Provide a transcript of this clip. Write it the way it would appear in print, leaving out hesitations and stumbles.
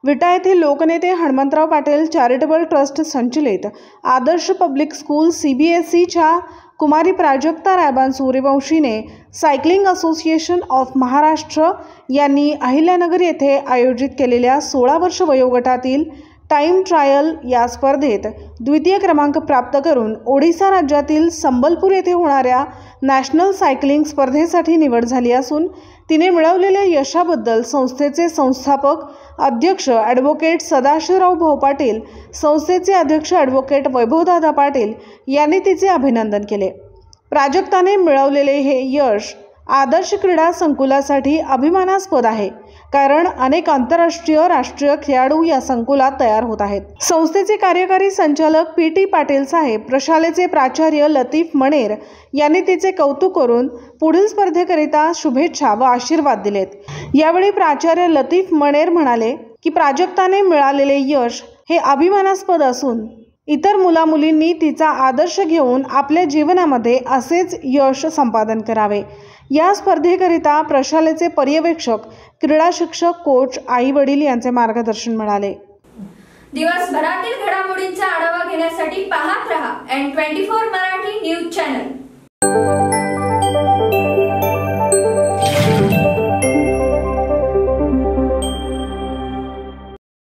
विटा येथील लोकनेते हनुमंतराव पाटील चॅरिटेबल ट्रस्ट संचलित आदर्श पब्लिक स्कूल CBSEच्या कुमारी प्राजक्ता रायबान सूर्यवंशीने सायकलिंग असोसिएशन ऑफ महाराष्ट्र यांनी अहिल्यानगर येथे आयोजित केलेल्या 16 वर्ष वयोगटातील टाइम ट्रायल या स्पर्धेत द्वितीय क्रमांक प्राप्त करून ओडिशा राज्यातील संबलपूर येथे होणाऱ्या नॅशनल सायकलिंग स्पर्धेसाठी निवड झाली असून तिने मिळवलेल्या यशाबद्दल संस्थेचे संस्थापक अध्यक्ष ॲडव्होकेट सदाशिवराव भाऊ पाटील, संस्थेचे अध्यक्ष ॲडव्होकेट वैभवदादा पाटील यांनी तिचे अभिनंदन केले। प्राजक्ताने मिळवलेले हे यश आदर्श क्रीडा संकुलासाठी अभिमानास्पद आहे, कारण अनेक आंतरराष्ट्रीय राष्ट्रीय खेळाडू या संकुलात तयार होत आहेत। संस्थेचे कार्यकारी संचालक PT पाटील साहेब, प्रशालेचे प्राचार्य लतीफ मणेर यांनी तिचे कौतुक करून पुढील स्पर्धेकरिता शुभेच्छा व आशीर्वाद दिलेत। यावेळी प्राचार्य लतीफ मणेर म्हणाले की प्राजक्ताने मिळालेले यश हे अभिमानास्पद असून इतर मुलामुलींनी तिचा आदर्श घेऊन आपल्या जीवनामध्ये असेच यश संपादन करावे। या स्पर्धेकरिता प्रशालेचे पर्यवेक्षक, क्रीडा शिक्षक, कोच, आई वडील यांचे मार्गदर्शन मिळाले। दिवसभरातील घडामोडींचा आढावा घेण्यासाठी पाहत रहा N24 मराठी न्यूज चॅनल।